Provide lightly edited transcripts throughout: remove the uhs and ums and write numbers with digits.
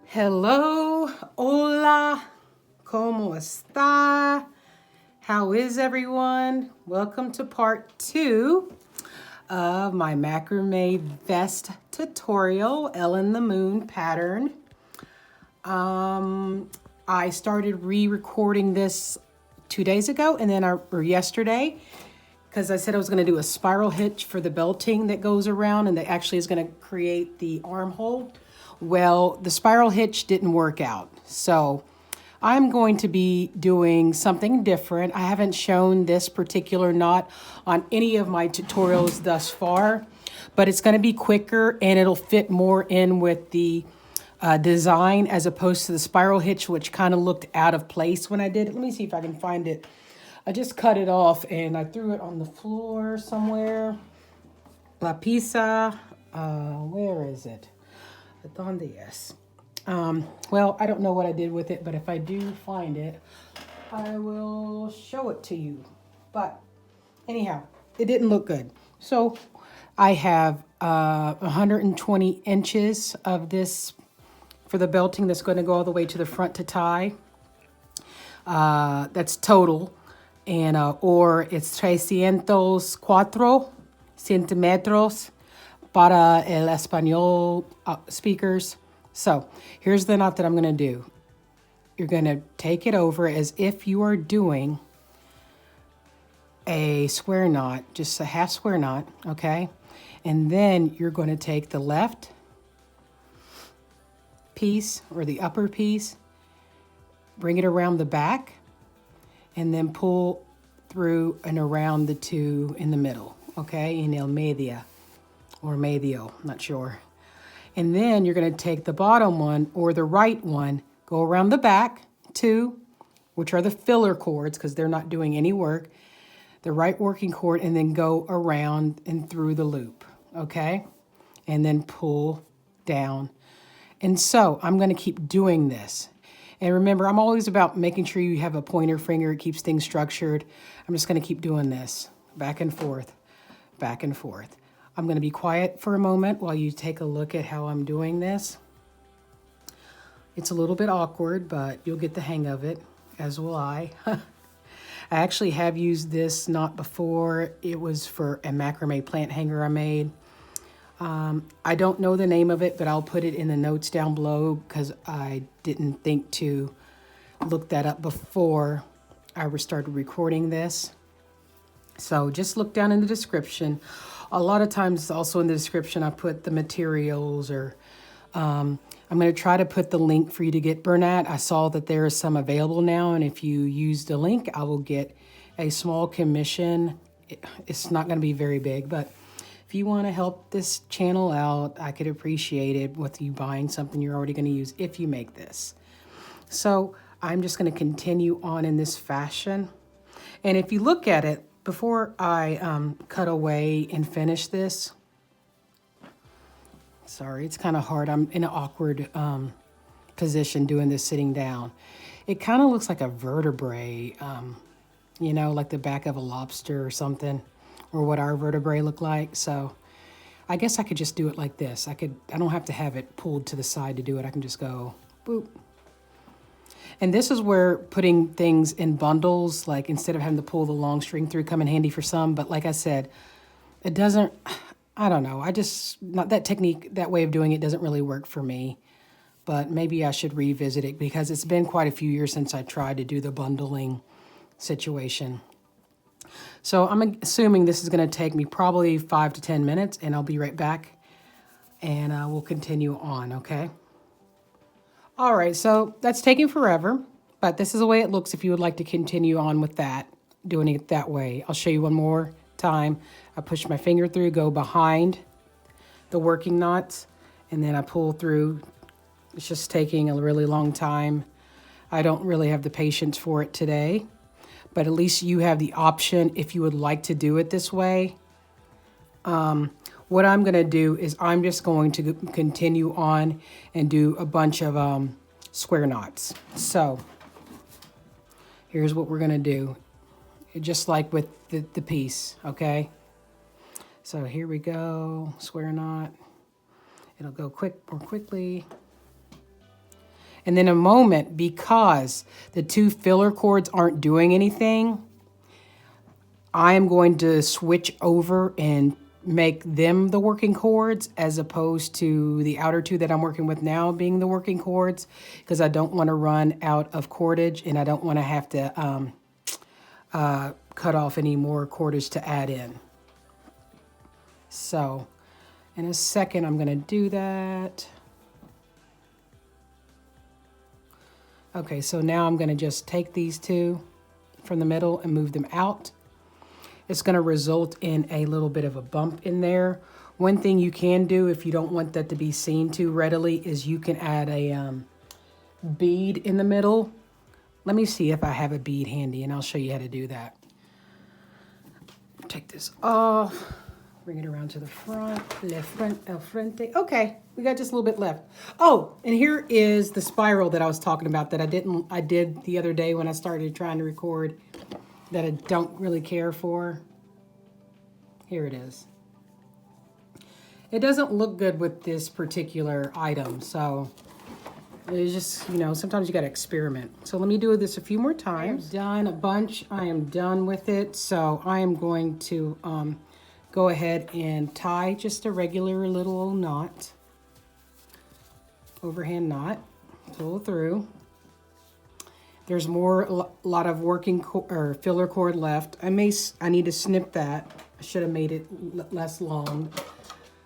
Hello, hola, ¿cómo está? How is everyone? Welcome to part 2 of my Macrame Vest tutorial, ellainthemoon pattern. I started re-recording this 2 days ago and then or yesterday, because I said I was going to do a spiral hitch for the belting that goes around and that actually is going to create the armhole. Well, the spiral hitch didn't work out. So I'm going to be doing something different. I haven't shown this particular knot on any of my tutorials thus far, but it's going to be quicker and it'll fit more in with the design as opposed to the spiral hitch, which kind of looked out of place when I did it. Let me see if I can find it. I just cut it off and I threw it on the floor somewhere. La pizza, where is it? ¿Dónde es? Well, I don't know what I did with it, but if I do find it, I will show it to you. But anyhow, it didn't look good. So I have 120 inches of this for the belting that's going to go all the way to the front to tie. That's total. And or it's 304 centímetros para el español speakers. So here's the knot that I'm going to do. You're going to take it over as if you are doing a square knot, just a half square knot, okay? And then you're going to take the left piece or the upper piece, bring it around the back, and then pull through and around the two in the middle, okay? En el medio. Or medio, not sure. And then you're going to take the bottom one or the right one, go around the back, two, which are the filler cords because they're not doing any work, the right working cord, and then go around and through the loop, okay? And then pull down. And so I'm going to keep doing this. And remember, I'm always about making sure you have a pointer finger. It keeps things structured. I'm just going to keep doing this, back and forth, back and forth. I'm going to be quiet for a moment while you take a look at how I'm doing this. It's a little bit awkward, but you'll get the hang of it, as will I. I actually have used this knot before. It was for a macrame plant hanger I made. I don't know the name of it, but I'll put it in the notes down below because I didn't think to look that up before I started recording this. So just look down in the description. A lot of times also in the description I put the materials or I'm going to try to put the link for you to get Bernat. I saw that there is some available now, and if you use the link, I will get a small commission. It's not going to be very big, but if you want to help this channel out, I could appreciate it with you buying something you're already going to use if you make this. So I'm just going to continue on in this fashion. And if you look at it, before I cut away and finish this, sorry, it's kind of hard. I'm in an awkward position doing this sitting down. It kind of looks like a vertebrae, you know, like the back of a lobster or something, or what our vertebrae look like. So I guess I could just do it like this. I don't have to have it pulled to the side to do it. I can just go boop. And this is where putting things in bundles, like instead of having to pull the long string through, come in handy for some. But like I said, it doesn't, I don't know. Not that technique, that way of doing it doesn't really work for me. But maybe I should revisit it because it's been quite a few years since I tried to do the bundling situation. So I'm assuming this is going to take me probably 5 to 10 minutes, and I'll be right back. And we'll continue on, okay? All right, so that's taking forever, but this is the way it looks if you would like to continue on with that, doing it that way. I'll show you one more time. I push my finger through, go behind the working knots, and then I pull through. It's just taking a really long time. I don't really have the patience for it today, but at least you have the option if you would like to do it this way. What I'm going to do is I'm just going to continue on and do a bunch of square knots. So here's what we're going to do, just like with the piece, okay? So here we go, square knot. It'll go more quickly. And then a moment, because the two filler cords aren't doing anything, I am going to switch over and make them the working cords as opposed to the outer two that I'm working with now being the working cords, because I don't want to run out of cordage and I don't want to have to cut off any more cordage to add in. So in a second, I'm going to do that. Okay, so now I'm going to just take these two from the middle and move them out. It's going to result in a little bit of a bump in there. One thing you can do if you don't want that to be seen too readily is you can add a bead in the middle. Let me see if I have a bead handy and I'll show you how to do that. Take this off, bring it around to the front, el frente. Okay, we got just a little bit left. Oh, and here is the spiral that I was talking about that I did the other day when I started trying to record, that I don't really care for. Here it is. It doesn't look good with this particular item, so it's just, you know, sometimes you got to experiment. So let me do this a few more times. I am done a bunch. I am done with it. So I am going to go ahead and tie just a regular little old knot, overhand knot, pull through. There's more, lot of working or filler cord left. I need to snip that. I should have made it less long.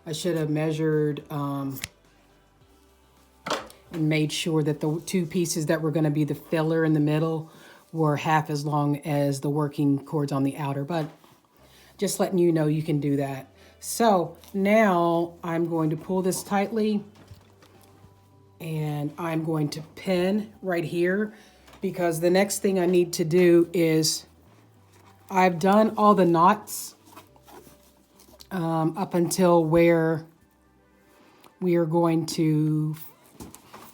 I should have measured and made sure that the two pieces that were going to be the filler in the middle were half as long as the working cords on the outer, but just letting you know you can do that. So now I'm going to pull this tightly and I'm going to pin right here, because the next thing I need to do is, I've done all the knots up until where we are going to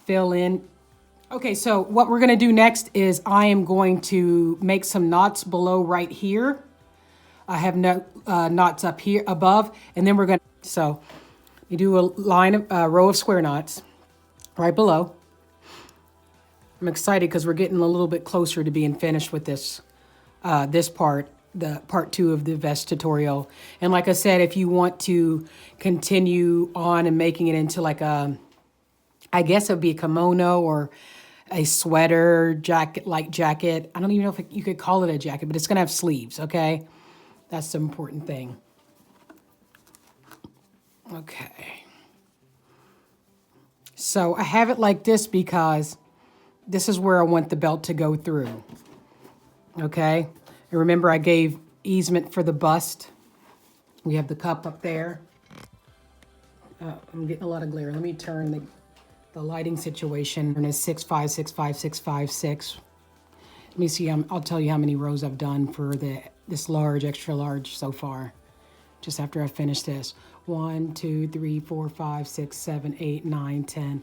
fill in. Okay, so what we're going to do next is I am going to make some knots below right here. I have no knots up here above, and then we're going to, so you do a row of square knots right below. I'm excited because we're getting a little bit closer to being finished with this this part, the part 2 of the vest tutorial. And like I said, if you want to continue on and making it into like a, I guess it would be a kimono or a sweater jacket, like jacket. I don't even know if you could call it a jacket, but it's going to have sleeves, okay? That's the important thing. Okay. So I have it like this because this is where I want the belt to go through, okay? And remember, I gave easement for the bust. We have the cup up there. I'm getting a lot of glare. Let me turn the lighting situation. And it's 6, 5, 6, 5, 6, 5, 6. Let me see, I'll tell you how many rows I've done for this large, extra large so far, just after I finish this. 1, 2, 3, 4, 5, 6, 7, 8, 9, 10.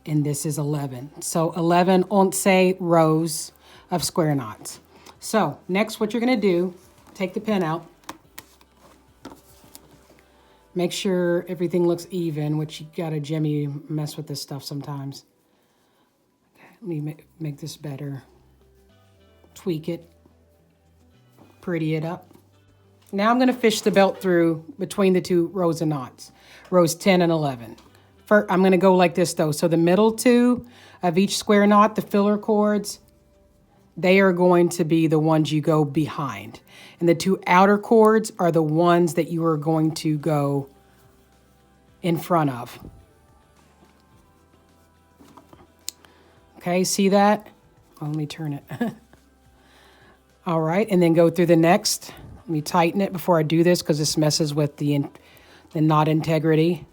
And this is 11. So 11 11 rows of square knots. So next, what you're going to do, take the pin out. Make sure everything looks even, which you got to Jimmy mess with this stuff sometimes. Okay, let me make this better. Tweak it. Pretty it up. Now I'm going to fish the belt through between the two rows of knots, rows 10 and 11. First, I'm going to go like this though. So the middle two of each square knot, the filler cords, they are going to be the ones you go behind. And the two outer cords are the ones that you are going to go in front of. Okay, see that? Oh, let me turn it. All right, and then go through the next. Let me tighten it before I do this because this messes with the knot integrity.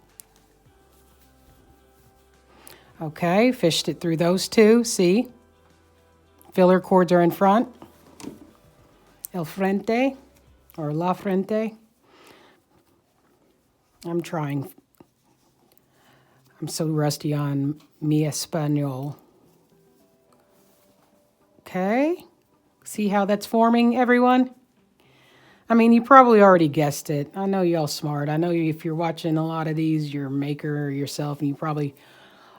Okay, fished it through those two, see? Filler cords are in front. El frente, or la frente. I'm trying. I'm so rusty on mi español. Okay, see how that's forming, everyone? I mean, you probably already guessed it. I know y'all smart. I know if you're watching a lot of these, you're a maker yourself, and you probably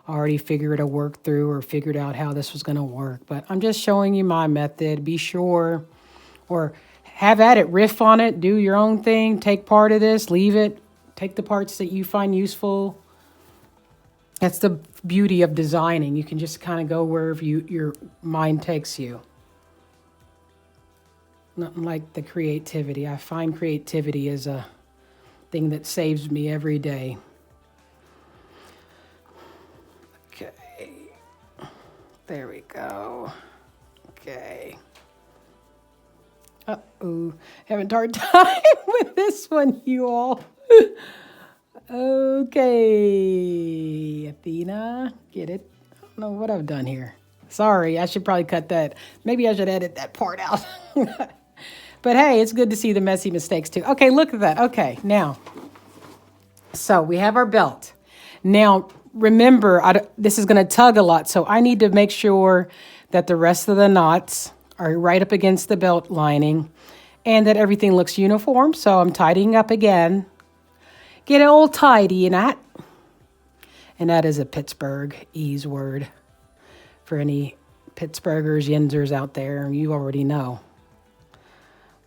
already figured a work through or figured out how this was going to work. But I'm just showing you my method. Be sure, or have at it, riff on it, do your own thing, take part of this, leave it, take the parts that you find useful. That's the beauty of designing. You can just kind of go wherever your mind takes you. Nothing like the creativity. I find creativity is a thing that saves me every day. Okay. There we go. Okay. Uh-oh. Having a hard time with this one, you all. Okay. Athena, get it? I don't know what I've done here. Sorry, I should probably cut that. Maybe I should edit that part out. But hey, it's good to see the messy mistakes too. Okay, look at that. Okay, now, so we have our belt. Now, remember, this is going to tug a lot, so I need to make sure that the rest of the knots are right up against the belt lining and that everything looks uniform. So I'm tidying up again. Get it all tidy in that. And that is a Pittsburghese word for any Pittsburghers, Yinzers out there. You already know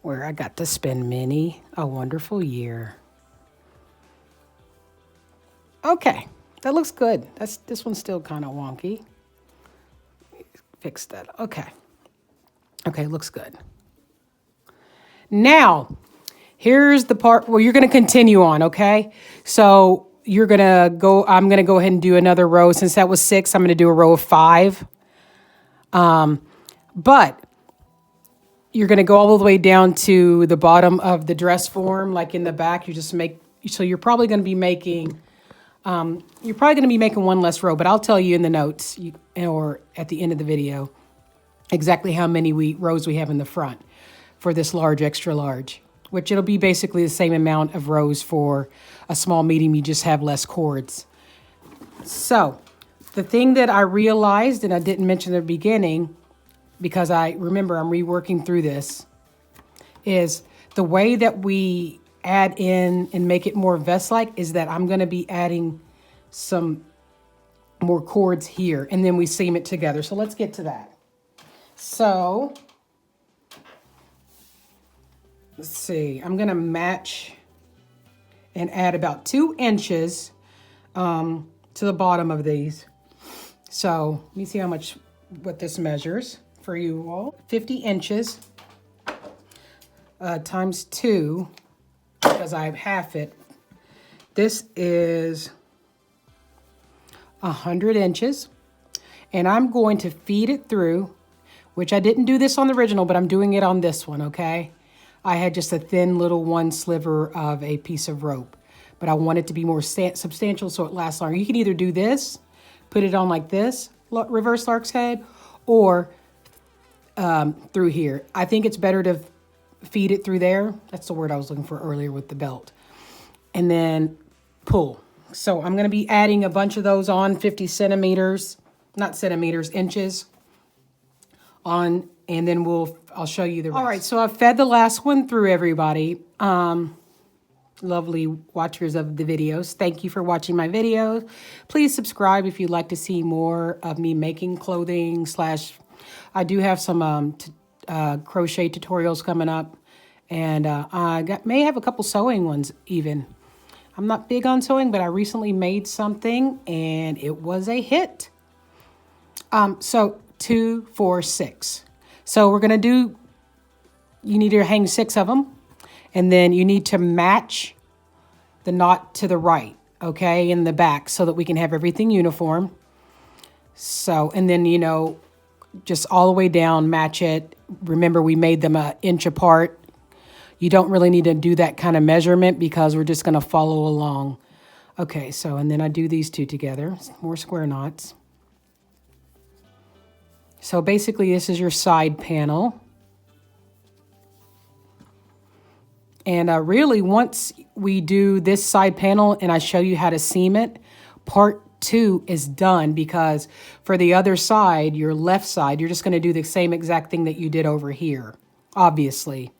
where I got to spend many a wonderful year. Okay, that looks good. This one's still kind of wonky. Fix that. Okay. Okay, looks good. Now, here's the part where you're going to continue on, okay? So you're going to go, I'm going to go ahead and do another row. Since that was 6, I'm going to do a row of 5. But you're going to go all the way down to the bottom of the dress form, like in the back. You just make, so you're probably going to be making, one less row, but I'll tell you in the notes or at the end of the video exactly how many rows we have in the front for this large, extra large, which it'll be basically the same amount of rows for a small, medium. You just have less cords. So the thing that I realized, and I didn't mention at the beginning, because I remember I'm reworking through this, is the way that we add in and make it more vest-like is that I'm going to be adding some more cords here, and then we seam it together. So let's get to that. So let's see. I'm going to match and add about 2 inches to the bottom of these. So let me see what this measures for you all. 50 inches times 2, because I have half it. This is 100 inches. And I'm going to feed it through, which I didn't do this on the original, but I'm doing it on this one, okay? I had just a thin little one sliver of a piece of rope, but I want it to be more substantial so it lasts longer. You can either do this, put it on like this, reverse Lark's head, or through here. I think it's better to feed it through there. That's the word I was looking for earlier with the belt. And then pull. So I'm going to be adding a bunch of those on, 50 centimeters, not centimeters, inches on, and then I'll show you the rest. All right, so I've fed the last one through, everybody. Lovely watchers of the videos. Thank you for watching my videos. Please subscribe if you'd like to see more of me making clothing / I do have some crochet tutorials coming up, and I may have a couple sewing ones even. I'm not big on sewing, but I recently made something, and it was a hit. So 2, 4, 6. So we're going to do, you need to hang 6 of them, and then you need to match the knot to the right, okay, in the back, so that we can have everything uniform. So, and then, just all the way down, match it. Remember, we made them an inch apart. You don't really need to do that kind of measurement because we're just going to follow along. Okay, so, and then I do these 2 together, more square knots. So basically, this is your side panel. And really, once we do this side panel and I show you how to seam it, part 2 is done, because for the other side, your left side, you're just going to do the same exact thing that you did over here, obviously.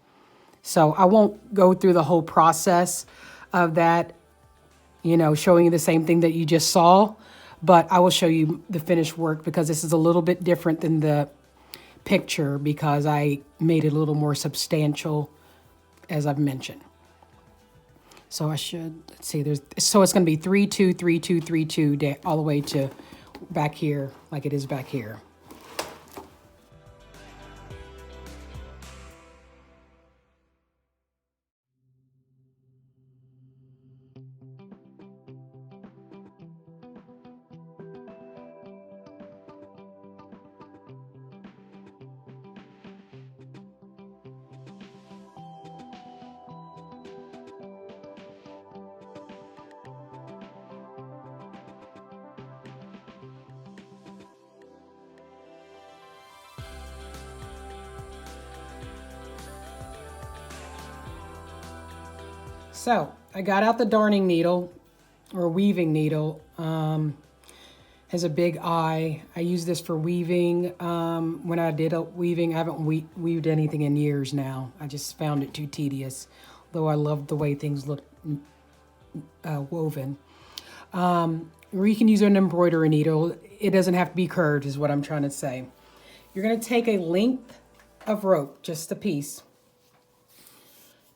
So I won't go through the whole process of that, showing you the same thing that you just saw. but I will show you the finished work because this is a little bit different than the picture because I made it a little more substantial, as I've mentioned. So I should, let's see, so it's going to be 3, 2, 3, 2, 3, 2, all the way to back here, like it is back here. So I got out the darning needle or weaving needle. Has a big eye. I use this for weaving. When I did weaving, I haven't weaved anything in years now. I just found it too tedious, though I love the way things look woven. Or you can use an embroidery needle. It doesn't have to be curved is what I'm trying to say. You're gonna take a length of rope, just a piece,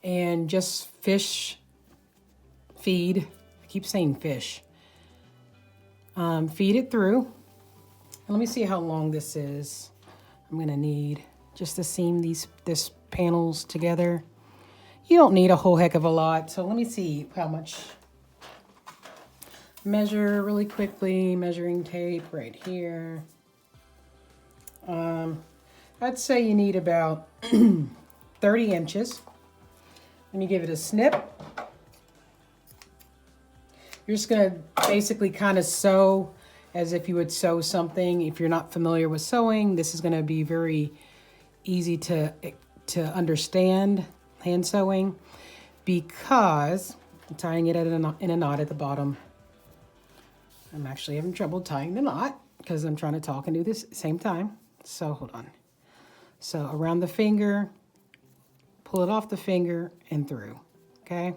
and just feed, I keep saying fish, feed it through. And let me see how long this is. I'm gonna need just to seam this panels together. You don't need a whole heck of a lot, so let me see how much. Measure really quickly, measuring tape right here. I'd say you need about 30 inches. Let me give it a snip. You're just gonna basically kind of sew as if you would sew something. If you're not familiar with sewing, this is gonna be very easy to understand, hand sewing, because I'm tying it in a knot at the bottom. I'm actually having trouble tying the knot because I'm trying to talk and do this at the same time. So hold on. So around the finger, pull it off the finger and through, okay?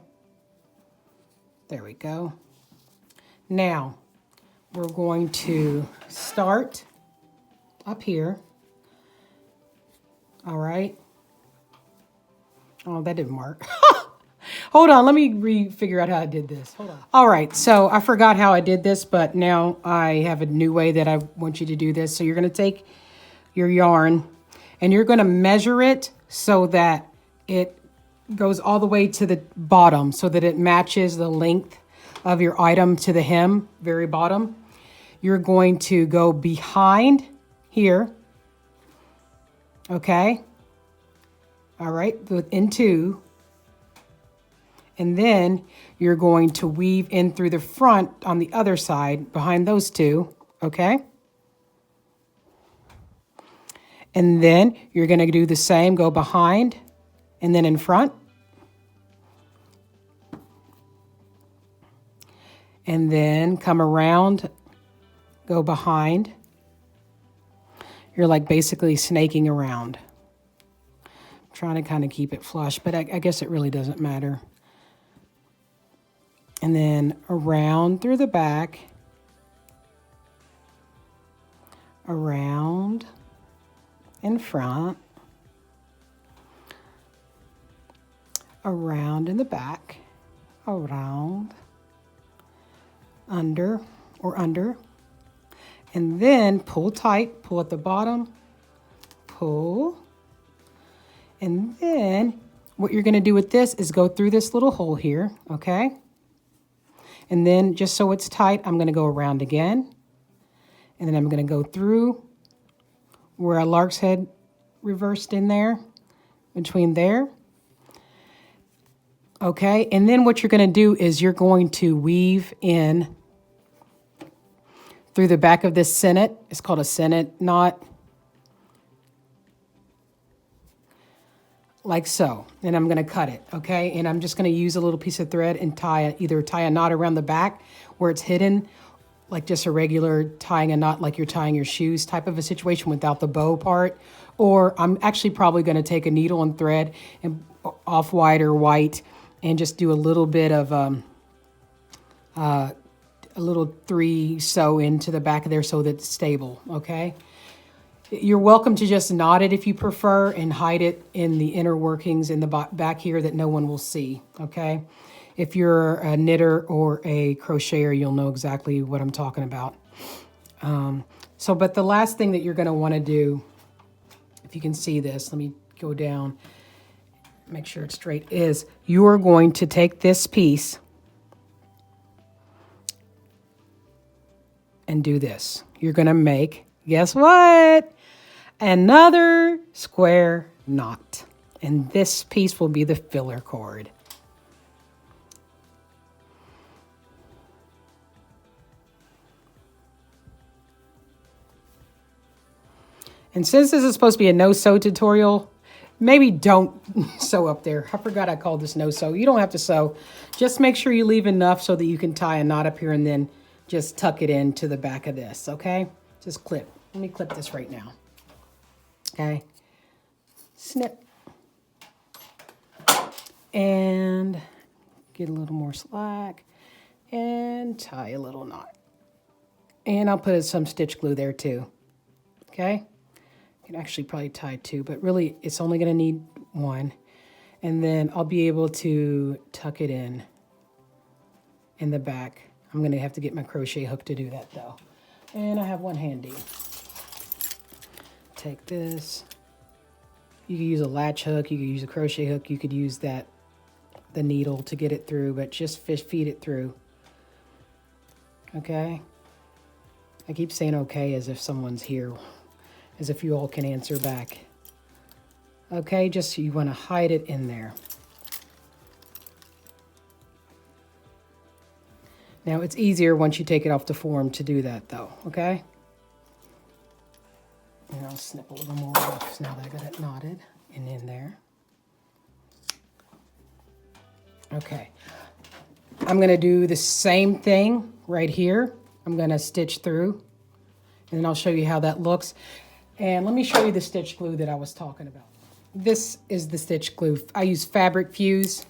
There we go. Now, we're going to start up here. All right. Oh, that didn't work. Hold on, let me figure out how I did this. Hold on. All right, so I forgot how I did this, but now I have a new way that I want you to do this. So you're gonna take your yarn and you're gonna measure it so that it goes all the way to the bottom so that it matches the length of your item to the hem, very bottom. You're going to go behind here, okay? All right, within two. And then you're going to weave in through the front on the other side behind those two, okay? And then you're gonna do the same, go behind and then in front. And then come around, go behind. You're like basically snaking around. I'm trying to kind of keep it flush, but I guess it really doesn't matter. And then around through the back, around in front, around in the back, around, under, and then pull tight, pull at the bottom, pull, and then what you're gonna do with this is go through this little hole here, okay? And then just so it's tight, I'm gonna go around again. And then I'm gonna go through where a lark's head reversed in there, between there. Okay, and then what you're gonna do is you're going to weave in through the back of this sinnet. It's called a sinnet knot. Like so, and I'm gonna cut it, okay? And I'm just gonna use a little piece of thread and either tie a knot around the back where it's hidden, like just a regular tying a knot like you're tying your shoes type of a situation without the bow part. Or I'm actually probably gonna take a needle and thread and off-white or white and just do a little bit of a little 3 sew into the back of there so that it's stable, okay? You're welcome to just knot it if you prefer and hide it in the inner workings in the back here that no one will see, okay? If you're a knitter or a crocheter, you'll know exactly what I'm talking about. But the last thing that you're going to want to do, if you can see this, let me go down, make sure it's straight, is you're going to take this piece and do this. You're going to make, guess what? Another square knot. And this piece will be the filler cord. And since this is supposed to be a no-sew tutorial, maybe don't sew up there. I forgot I called this no-sew. You don't have to sew. Just make sure you leave enough so that you can tie a knot up here and then just tuck it into the back of this, okay? Just clip. Let me clip this right now. Okay, snip, and get a little more slack, and tie a little knot. And I'll put some stitch glue there too, okay? You can actually probably tie 2, but really it's only gonna need 1. And then I'll be able to tuck it in the back. I'm gonna have to get my crochet hook to do that though. And I have one handy. Take this. You could use a latch hook, you could use a crochet hook, you could use the needle to get it through, but just feed it through. Okay? I keep saying okay as if someone's here, as if you all can answer back. Okay, just so you want to hide it in there. Now it's easier once you take it off the form to do that though, okay? And I'll snip a little more off now that I got it knotted and in there. Okay. I'm going to do the same thing right here. I'm going to stitch through and then I'll show you how that looks. And let me show you the stitch glue that I was talking about. This is the stitch glue. I use Fabric Fuse.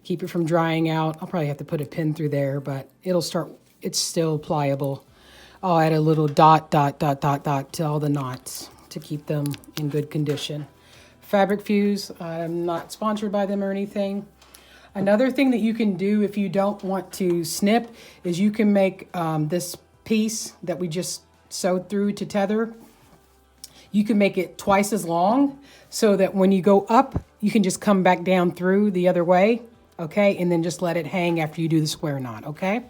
Keep it from drying out. I'll probably have to put a pin through there, but it's still pliable. I'll add a little dot to all the knots to keep them in good condition. Fabric Fuse, I'm not sponsored by them or anything. Another thing that you can do if you don't want to snip is you can make this piece that we just sewed through to tether. You can make it twice as long so that when you go up, you can just come back down through the other way, okay? And then just let it hang after you do the square knot, okay?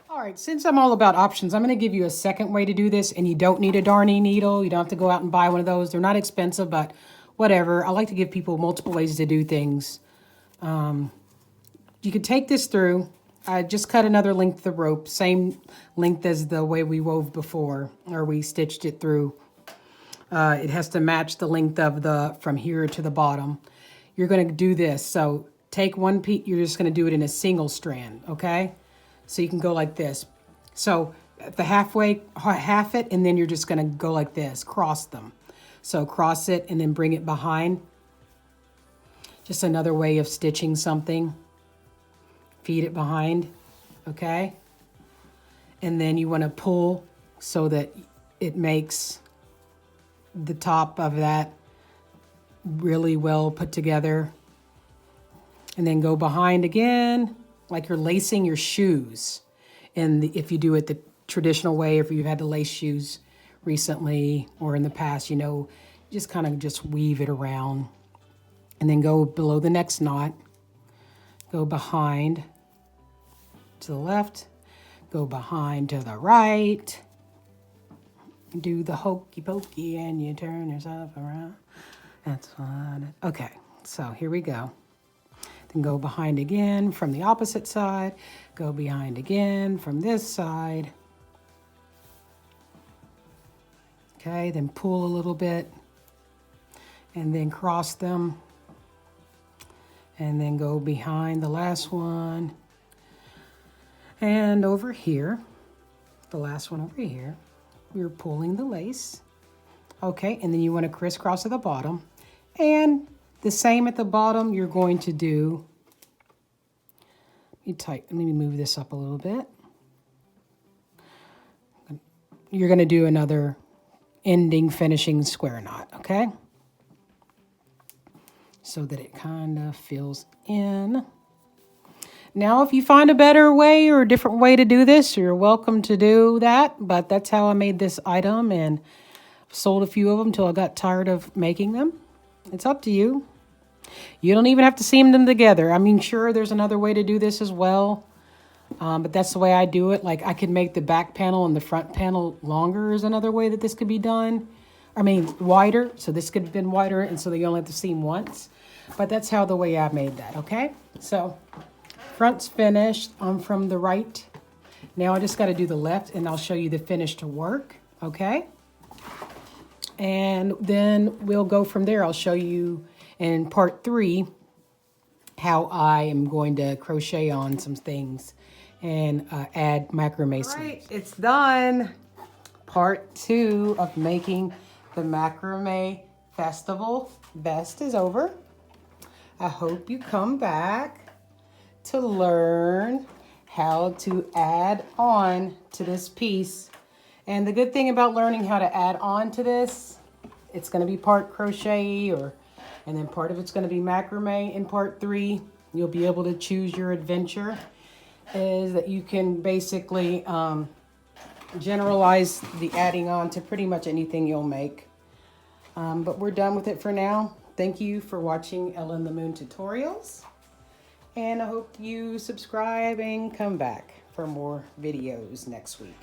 All right, since I'm all about options, I'm going to give you a second way to do this, and you don't need a darning needle. You don't have to go out and buy one of those. They're not expensive, but whatever. I like to give people multiple ways to do things. You could take this through. I just cut another length of the rope, same length as the way we wove before, or we stitched it through. It has to match the length of from here to the bottom. You're going to do this. So take one piece. You're just going to do it in a single strand, okay? So you can go like this. So at the halfway, half it, and then you're just gonna go like this, cross them. So cross it and then bring it behind. Just another way of stitching something. Feed it behind, okay? And then you wanna pull so that it makes the top of that really well put together. And then go behind again, like you're lacing your shoes. And if you do it the traditional way, if you've had to lace shoes recently or in the past, you know, just kind of just weave it around. And then go below the next knot. Go behind to the left. Go behind to the right. Do the hokey pokey and you turn yourself around. That's fun. Okay, so here we go. Then go behind again from the opposite side. Go behind again from this side. Okay, then pull a little bit. And then cross them. And then go behind the last one. And over here, the last one over here, we're pulling the lace. Okay, and then you want to crisscross at the bottom. And the same at the bottom, you're going to do, let me move this up a little bit. you're going to do another ending finishing square knot, okay? So that it kind of fills in. Now, if you find a better way or a different way to do this, you're welcome to do that. But that's how I made this item and sold a few of them till I got tired of making them. It's up to you. You don't even have to seam them together. I mean, sure, there's another way to do this as well. But that's the way I do it. Like, I could make the back panel and the front panel longer is another way that this could be done. I mean, wider. So this could have been wider, and so you only have to seam once. But that's how the way I made that, okay? So, front's finished. I'm from the right. Now I just got to do the left, and I'll show you the finished work, okay? And then we'll go from there. I'll show you in part 3 how I am going to crochet on some things and add macrame sleeves. All right, it's done. Part 2 of making the macrame festival vest is over. I hope you come back to learn how to add on to this piece. And the good thing about learning how to add on to this, it's going to be part crochet and then part of it's going to be macrame. In part 3, you'll be able to choose your adventure. Is that you can basically generalize the adding on to pretty much anything you'll make. But we're done with it for now. Thank you for watching Ella and the Moon tutorials. And I hope you subscribe and come back for more videos next week.